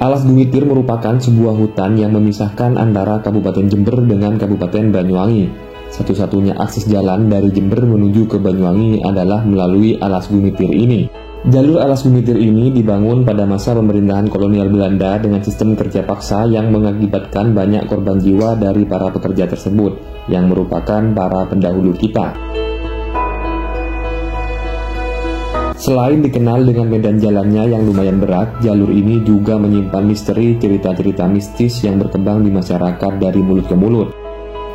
Alas Gumitir merupakan sebuah hutan yang memisahkan antara Kabupaten Jember dengan Kabupaten Banyuwangi. Satu-satunya akses jalan dari Jember menuju ke Banyuwangi adalah melalui Alas Gumitir ini. Jalur Alas Gumitir ini dibangun pada masa pemerintahan kolonial Belanda dengan sistem kerja paksa yang mengakibatkan banyak korban jiwa dari para pekerja tersebut, yang merupakan para pendahulu kita. Selain dikenal dengan medan jalannya yang lumayan berat, jalur ini juga menyimpan misteri cerita-cerita mistis yang berkembang di masyarakat dari mulut ke mulut.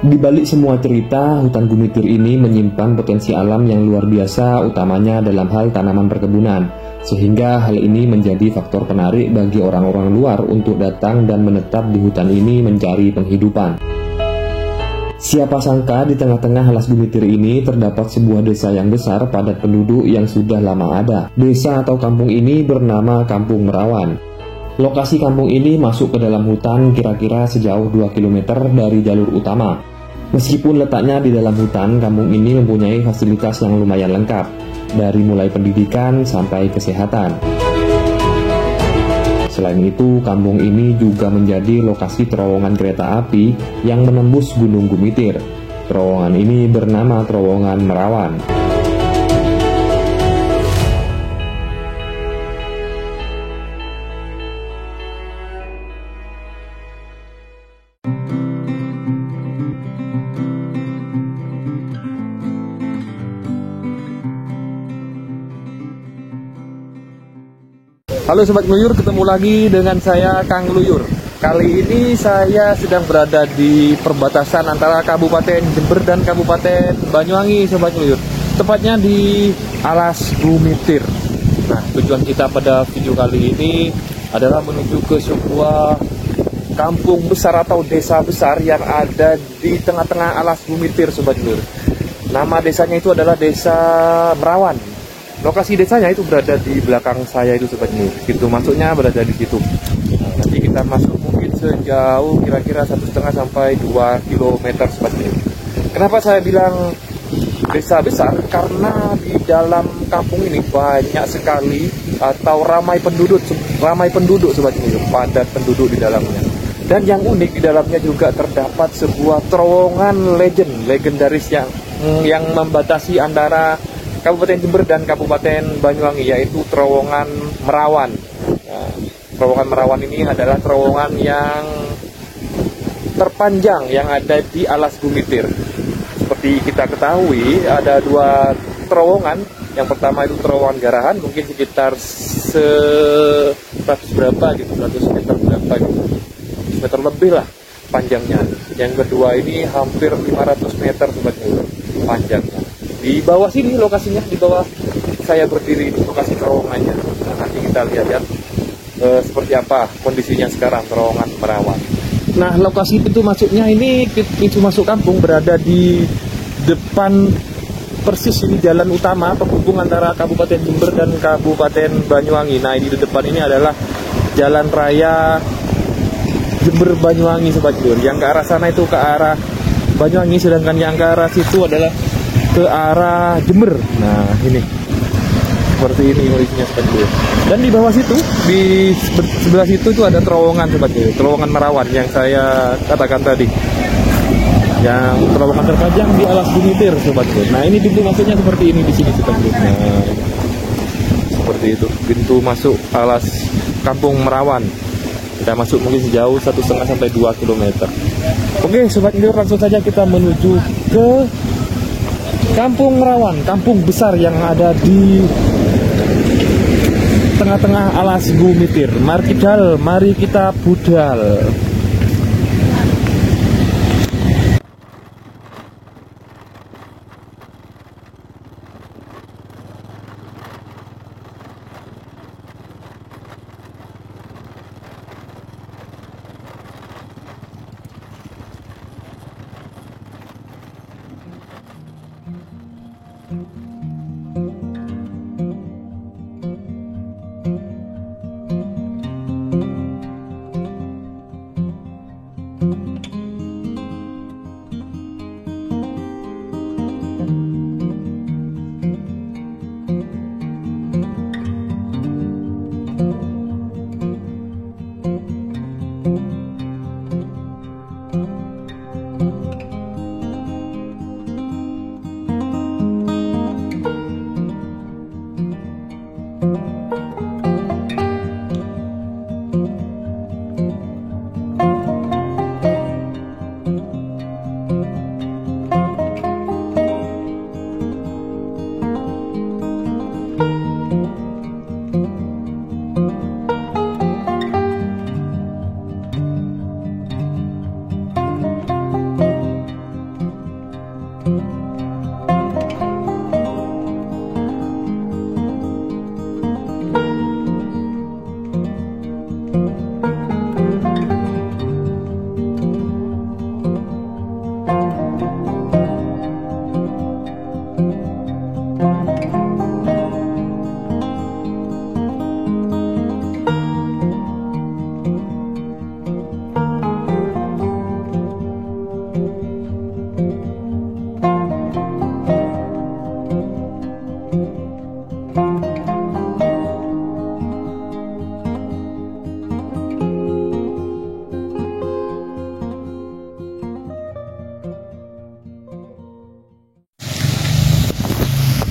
Di balik semua cerita, hutan Gumitir ini menyimpan potensi alam yang luar biasa, utamanya dalam hal tanaman perkebunan, sehingga hal ini menjadi faktor penarik bagi orang-orang luar untuk datang dan menetap di hutan ini mencari penghidupan. Siapa sangka di tengah-tengah Alas Gumitir ini terdapat sebuah desa yang besar padat penduduk yang sudah lama ada. Desa atau kampung ini bernama Kampung Merawan. Lokasi kampung ini masuk ke dalam hutan kira-kira sejauh 2 km dari jalur utama. Meskipun letaknya di dalam hutan, kampung ini mempunyai fasilitas yang lumayan lengkap, dari mulai pendidikan sampai kesehatan. Selain itu, kampung ini juga menjadi lokasi terowongan kereta api yang menembus Gunung Gumitir. Terowongan ini bernama Terowongan Merawan. Halo Sobat Ngeluyur, ketemu lagi dengan saya Kang Luyur. Kali ini saya sedang berada di perbatasan antara Kabupaten Jember dan Kabupaten Banyuwangi, Sobat Ngeluyur. Tepatnya di Alas Gumitir. Nah, tujuan kita pada video kali ini adalah menuju ke sebuah kampung besar atau desa besar yang ada di tengah-tengah Alas Gumitir, Sobat Ngeluyur. Nama desanya itu adalah Desa Merawan. Lokasi desanya itu berada di belakang saya itu, Sobat Ngeluyur. Pintu masuknya berada di situ. Nah, nanti kita masuk mungkin sejauh kira-kira 1,5 sampai 2 km, Sobat Ngeluyur. Kenapa saya bilang desa besar? Karena di dalam kampung ini banyak sekali atau ramai penduduk, Sobat Ngeluyur. Padat penduduk di dalamnya. Dan yang unik di dalamnya juga terdapat sebuah terowongan legendaris yang membatasi antara Kabupaten Jember dan Kabupaten Banyuwangi, yaitu Terowongan Merawan. Nah, Terowongan Merawan ini adalah terowongan yang terpanjang yang ada di Alas Gumitir. Seperti kita ketahui, ada 2 terowongan. Yang pertama itu terowongan Garahan, mungkin sekitar 100 berapa gitu, 100 meter berapa gitu, meter lebih lah panjangnya. Yang kedua ini hampir 500 meter, Sobat Ngeluyur, panjangnya. Di bawah sini lokasinya, di bawah saya berdiri di lokasi terowongannya. Nah, nanti kita lihat ya seperti apa kondisinya sekarang terowongan Merawan. Nah, lokasi pintu masuknya ini, pintu masuk kampung berada di depan persis ini jalan utama penghubung antara Kabupaten Jember dan Kabupaten Banyuwangi. Nah, ini di depan ini adalah jalan raya Jember Banyuwangi, Sobat Ngeluyur. Yang ke arah sana itu ke arah Banyuwangi, sedangkan yang ke arah situ adalah ke arah Jember. Nah, ini seperti ini kondisinya, Sobat Ngeluyur. Dan di bawah situ, di sebelah situ itu ada terowongan, Sobat Ngeluyur, terowongan Merawan yang saya katakan tadi, yang terowongan terpanjang di Alas Gumitir, Sobat Ngeluyur. Nah, ini pintu masuknya seperti ini di sini, Sobat Ngeluyur. Nah, seperti itu pintu masuk Alas Kampung Merawan. Kita masuk mungkin sejauh 1,5 sampai 2 km. Oke, Sobat Ngeluyur, langsung saja kita menuju ke Kampung Merawan, kampung besar yang ada di tengah-tengah Alas Gumitir. Mari kita budal.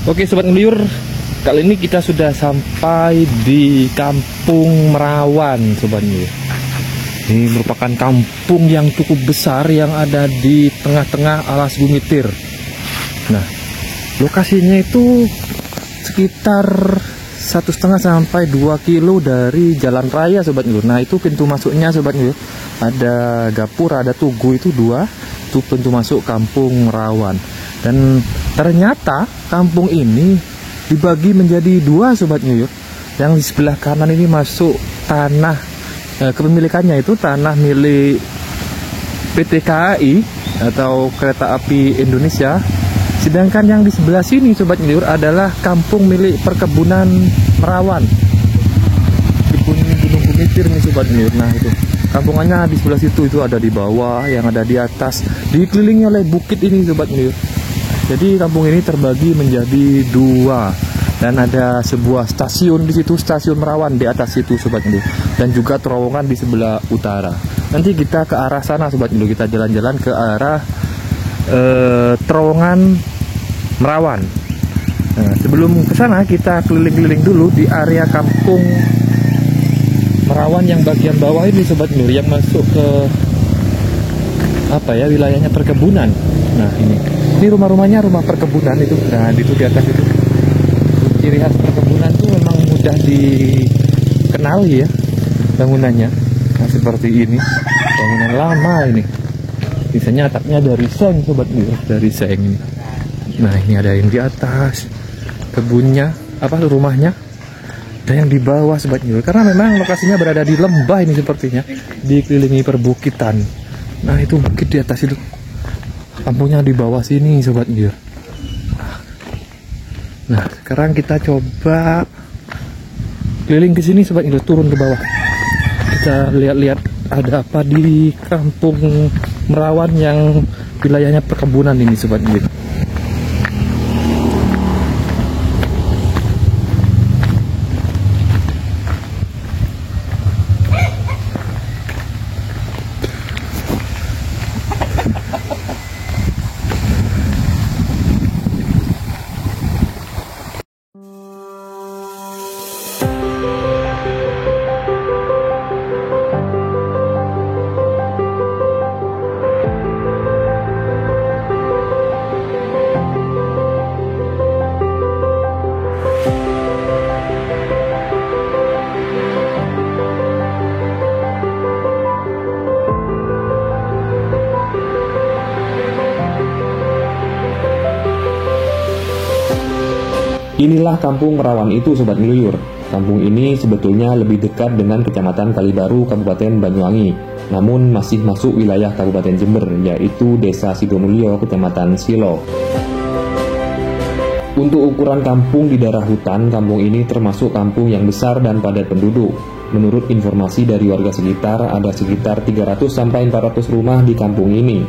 Oke Sobat Ngeluyur, kali ini kita sudah sampai di Kampung Merawan Sobat Ngeluyur. Ini merupakan kampung yang cukup besar yang ada di tengah-tengah Alas Gumitir. Nah, lokasinya itu sekitar 1,5 sampai 2 kilo dari jalan raya Sobat Ngeluyur. Nah, itu pintu masuknya Sobat Ngeluyur. Ada gapura, ada tugu, itu 2. Itu pintu masuk Kampung Merawan. Dan ternyata kampung ini dibagi menjadi 2 Sobat Ngeluyur. Yang di sebelah kanan ini masuk tanah, kepemilikannya itu tanah milik PT KAI atau Kereta Api Indonesia. Sedangkan yang di sebelah sini Sobat Ngeluyur adalah kampung milik perkebunan Merawan, Kebun Gunung Gumitir nih Sobat Ngeluyur. Nah itu kampungannya di sebelah situ, itu ada di bawah, yang ada di atas, dikelilingi oleh bukit ini Sobat Ngeluyur. Jadi kampung ini terbagi menjadi 2 dan ada sebuah stasiun di situ, stasiun Merawan di atas situ Sobat Ngeluyur, dan juga terowongan di sebelah utara. Nanti kita ke arah sana Sobat Ngeluyur, kita jalan-jalan ke arah terowongan Merawan. Nah, sebelum ke sana kita keliling-keliling dulu di area Kampung Merawan yang bagian bawah ini Sobat Ngeluyur, yang masuk ke wilayahnya perkebunan. Nah ini rumah-rumahnya rumah perkebunan itu. Nah itu di atas itu ciri khas perkebunan itu memang mudah dikenali ya bangunannya. Nah seperti ini, bangunan lama ini, biasanya atapnya dari seng Sobat Ngeluyur, dari seng ini. Nah ini ada yang di atas kebunnya, rumahnya, dan yang di bawah Sobat Ngeluyur, karena memang lokasinya berada di lembah ini sepertinya, dikelilingi perbukitan. Nah itu bukit di atas itu, kampungnya di bawah sini Sobat Ngeluyur. Nah sekarang kita coba keliling ke sini Sobat Ngeluyur, turun ke bawah. Kita lihat-lihat ada apa di Kampung Merawan yang wilayahnya perkebunan ini Sobat Ngeluyur. Inilah Kampung Merawan itu Sobat Ngeluyur. Kampung ini sebetulnya lebih dekat dengan Kecamatan Kalibaru, Kabupaten Banyuwangi, namun masih masuk wilayah Kabupaten Jember, yaitu Desa Sidomulyo, Kecamatan Silo. Untuk ukuran kampung di daerah hutan, kampung ini termasuk kampung yang besar dan padat penduduk. Menurut informasi dari warga sekitar, ada sekitar 300-400 rumah di kampung ini.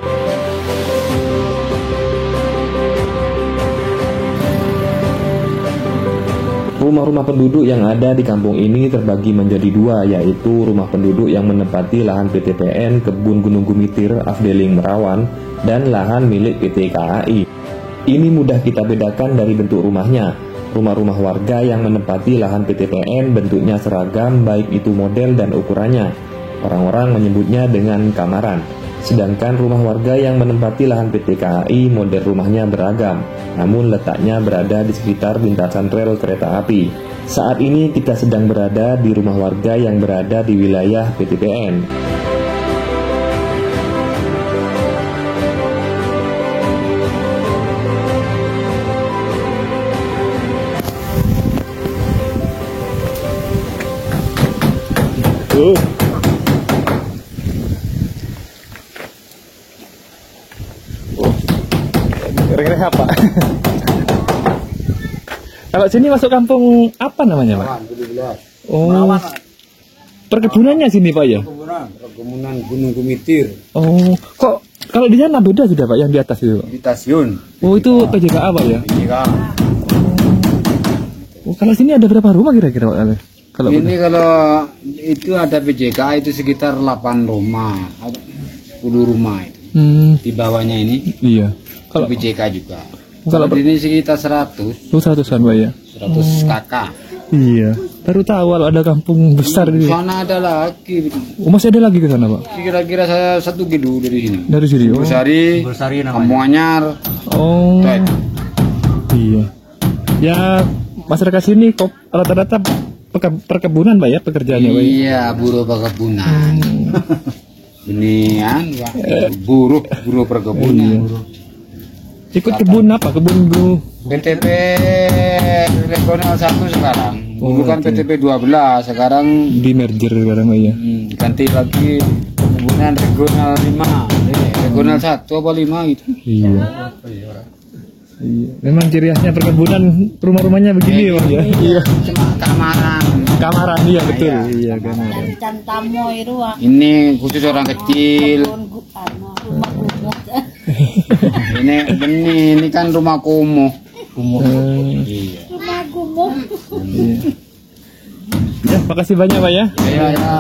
Rumah-rumah penduduk yang ada di kampung ini terbagi menjadi 2, yaitu rumah penduduk yang menempati lahan PT PN Kebun Gunung Gumitir Afdeling Merawan dan lahan milik PT KAI. Ini mudah kita bedakan dari bentuk rumahnya. Rumah-rumah warga yang menempati lahan PT PN bentuknya seragam, baik itu model dan ukurannya. Orang-orang menyebutnya dengan kamaran. Sedangkan rumah warga yang menempati lahan PT KAI model rumahnya beragam, namun letaknya berada di sekitar lintasan rel kereta api. Saat ini kita sedang berada di rumah warga yang berada di wilayah PT PN. Kira-kira apa? Kalau sini masuk kampung apa namanya Pak? Oh, perkebunannya sini Pak ya? Perkebunan Gunung Gumitir. Oh, kok kalau di sana beda sudah Pak yang di atas itu? Di stasiun. Oh, itu PJKA Pak ya? PJKA. Oh, kalau sini ada berapa rumah kira-kira Pak? Kalau itu ada PJKA itu sekitar 8 rumah, 10 rumah itu. Di bawahnya ini. Iya. Kalau PJK juga. Kalau ini sekitar 100. 100-an Pak ya. 100 kakak. Iya. Baru tahu kalau ada kampung besar di sana ada lagi. Oh, masih ada lagi ke sana Pak? Kira-kira saya 1 kilo dari sini. Dari sini. Oh. Bersari Kampung Anyar. Oh. Iya. Ya masyarakat sini kok rata-rata perkebunan Pak ya pekerjaannya Pak. Iya, buruh perkebunan. Benian, buruh perkebunan. Ikut kebun apa? Kebun Bu? PTP regional 1 sekarang. Dulu kan PTP 12, sekarang di merger sekarang Pak ya. Ganti lagi kebunan regional 5. Regional 1 apa 5 gitu. Iya. Iya. Memang ciri khasnya perkebunan rumah-rumahnya begini Pak ya. Iya. Kamaran iya betul. Iya kamaran. Ini khusus orang kecil. ini kan rumah kumuh. Iya. Rumah kumuh. Iya. Ya, makasih banyak Pak ya. Iya, ya.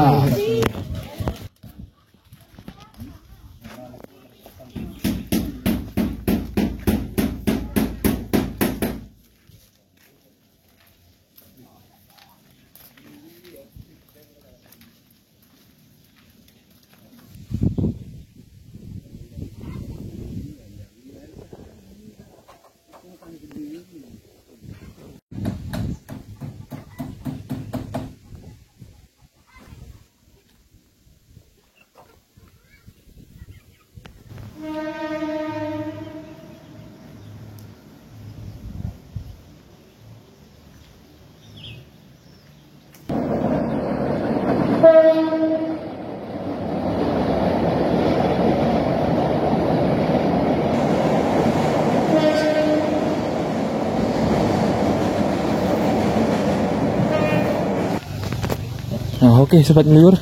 Nah, oke Sobat Meluyur,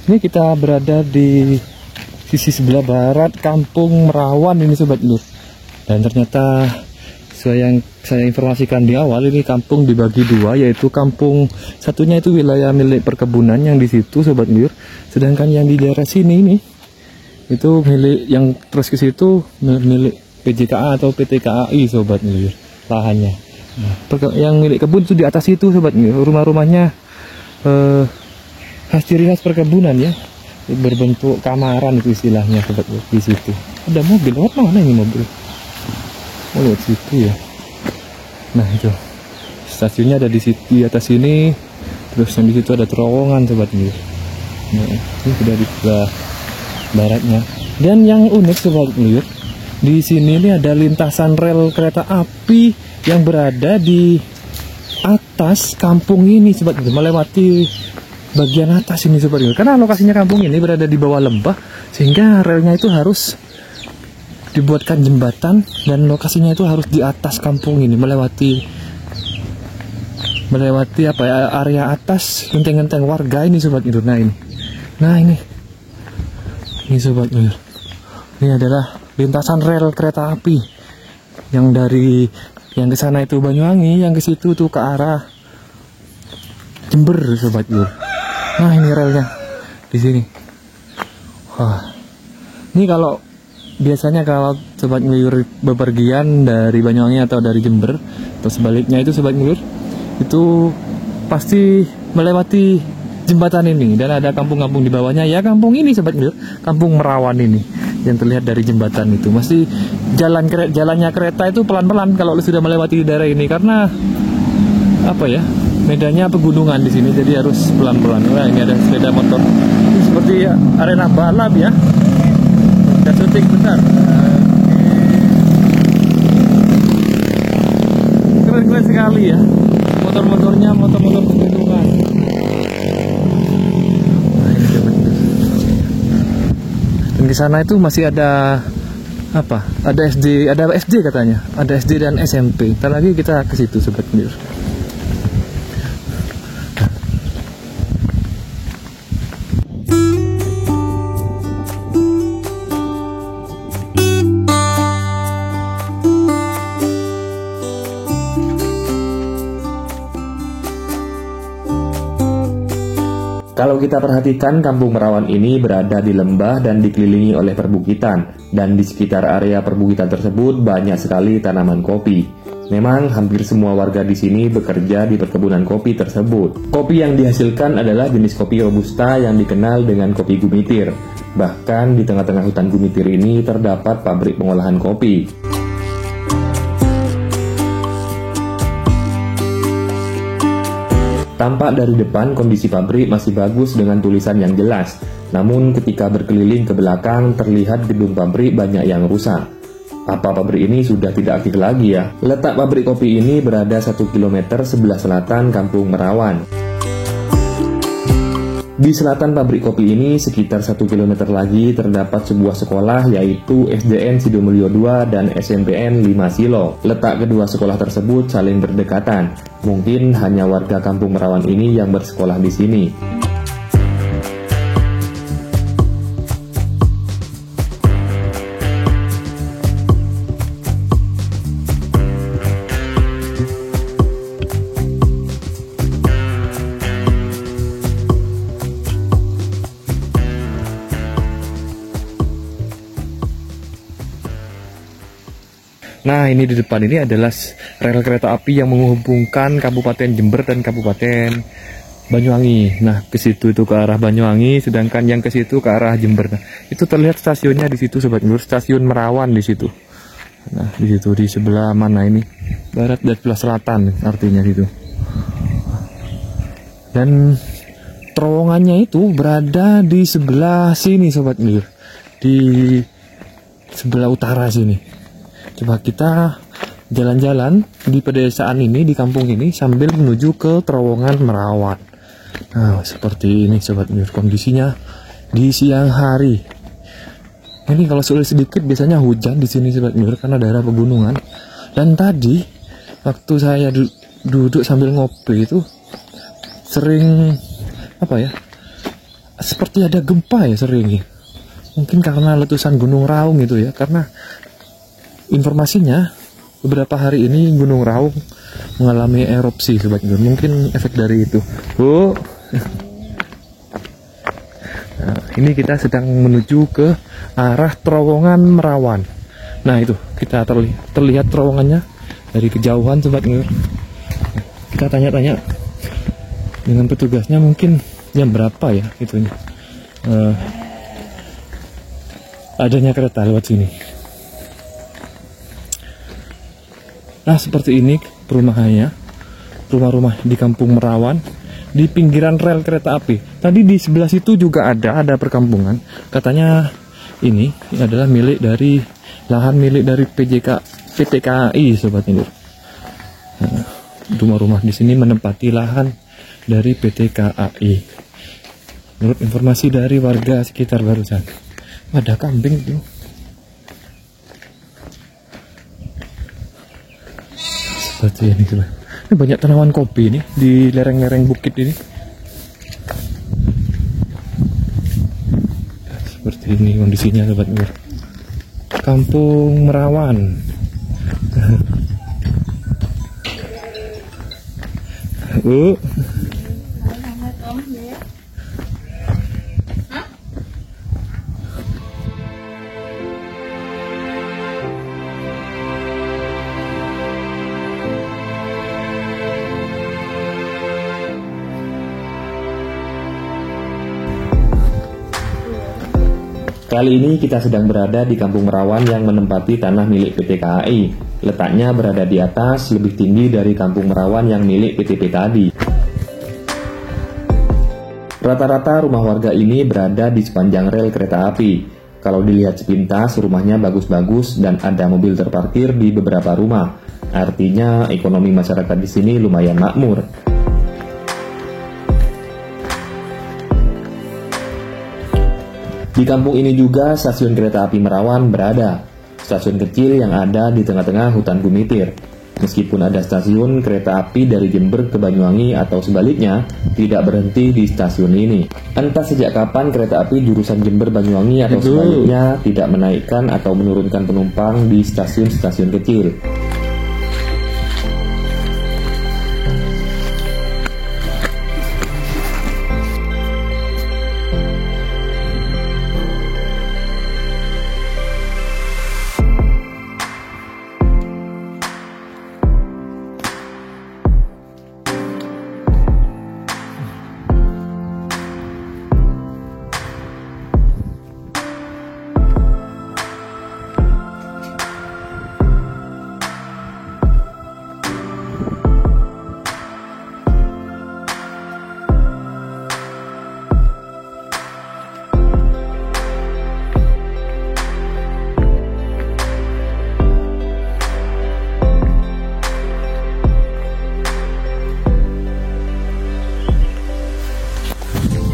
ini kita berada di sisi sebelah barat Kampung Merawan ini Sobat Meluyur. Dan ternyata sesuai yang saya informasikan di awal, ini kampung dibagi dua, yaitu kampung satunya itu wilayah milik perkebunan yang di situ Sobat Meluyur, sedangkan yang di daerah sini ini itu milik yang terus ke situ milik PJKA atau PT KAI Sobat Meluyur lahannya. Yang milik kebun itu di atas itu Sobat Meluyur, rumah-rumahnya ciri khas perkebunan ya, berbentuk kamaran itu istilahnya Sobat Meluyur. Di situ ada mobil, lewat mana ini mobil? Oh, lewat situ ya. Nah itu stasiunnya ada di situ, di atas sini. Terus yang di situ ada terowongan Sobat Meluyur. Nah, ini sudah di sebelah baratnya. Dan yang unik Sobat Meluyur, di sini ini ada lintasan rel kereta api yang berada di atas kampung ini Sobat Meluyur, melewati bagian atas ini Sobat Meluyur. Karena lokasinya kampung ini berada di bawah lembah, sehingga relnya itu harus dibuatkan jembatan dan lokasinya itu harus di atas kampung ini, melewati apa ya, area atas genteng-genteng warga ini Sobat Meluyur. Nah ini Sobat Meluyur, ini adalah lintasan rel kereta api yang dari yang ke sana itu Banyuwangi, yang ke situ tuh ke arah Jember Sobat Meluyur. Nah ini relnya di sini. Wah, ini kalau biasanya kalau Sobat Meluyur bepergian dari Banyuwangi atau dari Jember atau sebaliknya itu Sobat Meluyur, itu pasti melewati jembatan ini dan ada kampung-kampung di bawahnya ya. Kampung ini Sobat Meluyur, Kampung Merawan ini yang terlihat dari jembatan itu. Masih jalannya kereta itu pelan-pelan kalau sudah melewati daerah ini, karena apa ya, medannya pegunungan di sini, jadi harus pelan-pelan. Nah, ini ada sepeda motor. Ini seperti arena balap ya. Ada syuting besar. Keren-keren sekali ya. Motor-motornya motor-motor pegunungan. Nah, ini Sobat Meluyur. Dan di sana itu masih ada apa? Ada SD katanya. Ada SD dan SMP. Ntar lagi kita ke situ Sobat Meluyur. Kalau kita perhatikan, Kampung Merawan ini berada di lembah dan dikelilingi oleh perbukitan, dan di sekitar area perbukitan tersebut banyak sekali tanaman kopi. Memang hampir semua warga di sini bekerja di perkebunan kopi tersebut. Kopi yang dihasilkan adalah jenis kopi Robusta yang dikenal dengan kopi Gumitir. Bahkan di tengah-tengah hutan Gumitir ini terdapat pabrik pengolahan kopi. Tampak dari depan kondisi pabrik masih bagus dengan tulisan yang jelas. Namun ketika berkeliling ke belakang terlihat gedung pabrik banyak yang rusak. Apa pabrik ini sudah tidak aktif lagi ya? Letak pabrik kopi ini berada 1 km sebelah selatan Kampung Merawan. Di selatan pabrik kopi ini sekitar 1 km lagi terdapat sebuah sekolah yaitu SDN Sidomulyo 2 dan SMPN 5 Silo. Letak kedua sekolah tersebut saling berdekatan. Mungkin hanya warga Kampung Merawan ini yang bersekolah di sini. Nah, ini di depan ini adalah rel kereta api yang menghubungkan Kabupaten Jember dan Kabupaten Banyuwangi. Nah, ke situ itu ke arah Banyuwangi, sedangkan yang ke situ ke arah Jember. Nah, itu terlihat stasiunnya di situ, Sobat Nur, stasiun Merawan di situ. Nah, di situ di sebelah mana ini? Barat dan sebelah selatan artinya situ. Dan terowongannya itu berada di sebelah sini, Sobat Nur. Di sebelah utara sini. Coba kita jalan-jalan di pedesaan ini, di kampung ini, sambil menuju ke terowongan Merawan. Nah, seperti ini Sobat Nur, kondisinya di siang hari. Ini kalau sore sedikit biasanya hujan di sini Sobat Nur, karena daerah pegunungan. Dan tadi, waktu saya duduk sambil ngopi itu, sering, seperti ada gempa ya sering. Mungkin karena letusan Gunung Raung itu ya, karena informasinya beberapa hari ini Gunung Raung mengalami erupsi Sobat Nur. Mungkin efek dari itu. Nah, ini kita sedang menuju ke arah terowongan Merawan. Nah, itu kita terlihat terowongannya dari kejauhan Sobat Nur. Kita tanya-tanya dengan petugasnya, mungkin jam berapa ya itunya adanya kereta lewat sini. Nah, seperti ini perumahannya, rumah-rumah di Kampung Merawan, di pinggiran rel kereta api. Tadi di sebelah situ juga ada perkampungan. Katanya ini adalah lahan milik dari PT KAI, Sobat Nur. Nah, rumah-rumah di sini menempati lahan dari PT KAI. Menurut informasi dari warga sekitar barusan, ada kambing tuh. Seperti ini tuh. Ini banyak tanaman kopi ini di lereng-lereng bukit ini. Seperti ini kondisinya Sobat Nur. Kampung Merawan. Kali ini kita sedang berada di Kampung Merawan yang menempati tanah milik PT KAI. Letaknya berada di atas, lebih tinggi dari Kampung Merawan yang milik PTP tadi. Rata-rata rumah warga ini berada di sepanjang rel kereta api. Kalau dilihat sepintas, rumahnya bagus-bagus dan ada mobil terparkir di beberapa rumah. Artinya ekonomi masyarakat di sini lumayan makmur. Di kampung ini juga stasiun kereta api Merawan berada. Stasiun kecil yang ada di tengah-tengah hutan Gumitir. Meskipun ada stasiun kereta api dari Jember ke Banyuwangi atau sebaliknya, tidak berhenti di stasiun ini. Entah sejak kapan kereta api jurusan Jember-Banyuwangi atau sebaliknya tidak menaikkan atau menurunkan penumpang di stasiun-stasiun kecil.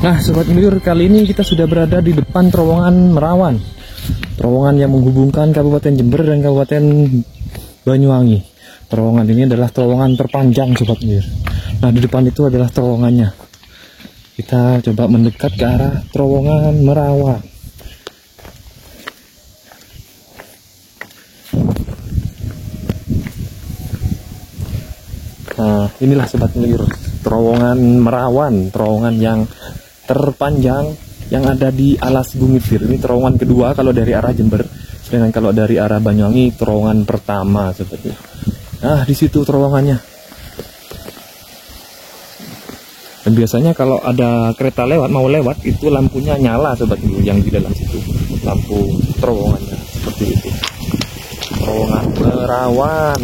Nah Sobat Melur, kali ini kita sudah berada di depan terowongan Merawan, terowongan yang menghubungkan Kabupaten Jember dan Kabupaten Banyuwangi. Terowongan ini adalah terowongan terpanjang Sobat Melur. Nah di depan itu adalah terowongannya. Kita coba mendekat ke arah terowongan Merawan. Nah inilah Sobat Melur, terowongan Merawan, terowongan yang terpanjang yang ada di Alas Gumitir. Ini terowongan kedua kalau dari arah Jember, sedangkan kalau dari arah Banyuwangi terowongan pertama seperti itu. Nah di situ terowongannya. Dan biasanya kalau ada kereta lewat, mau lewat, itu lampunya nyala Sobat Melur, yang di dalam situ lampu terowongannya seperti itu. Terowongan Merawan.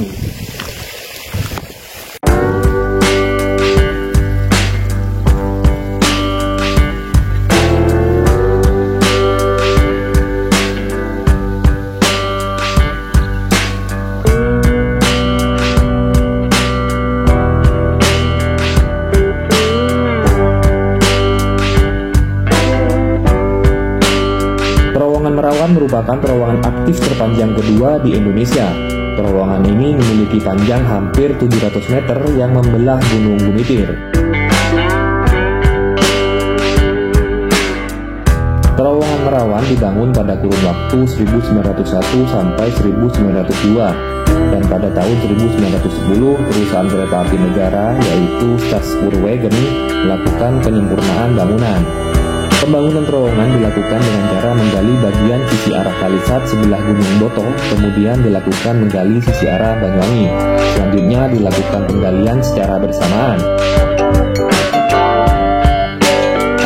Merawan merupakan terowongan aktif terpanjang kedua di Indonesia. Terowongan ini memiliki panjang hampir 700 meter yang membelah Gunung Gumitir. Terowongan Merawan dibangun pada kurun waktu 1901 sampai 1902, dan pada tahun 1910 perusahaan kereta api negara yaitu Stadspurwegen melakukan penyempurnaan bangunan. Pembangunan terowongan dilakukan dengan cara menggali bagian sisi arah Kalisat sebelah Gunung Boto, kemudian dilakukan menggali sisi arah Banyuwangi. Selanjutnya dilakukan penggalian secara bersamaan.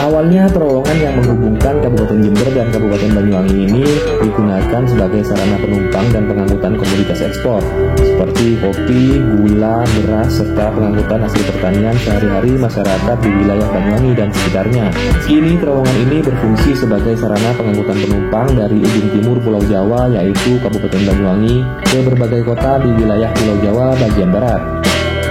Awalnya terowongan yang menghubungkan Kabupaten Jember dan Kabupaten Banyuwangi ini digunakan sebagai sarana penumpang dan pengangkutan komoditas ekspor seperti kopi, gula, beras, serta pengangkutan hasil pertanian sehari-hari masyarakat di wilayah Banyuwangi dan sekitarnya. Kini terowongan ini berfungsi sebagai sarana pengangkutan penumpang dari ujung timur Pulau Jawa yaitu Kabupaten Banyuwangi ke berbagai kota di wilayah Pulau Jawa bagian barat.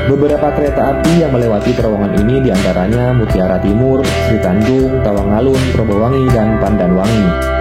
Beberapa kereta api yang melewati terowongan ini diantaranya Mutiara Timur, Sri Tanjung, Tawangalun, Probowangi, dan Pandanwangi.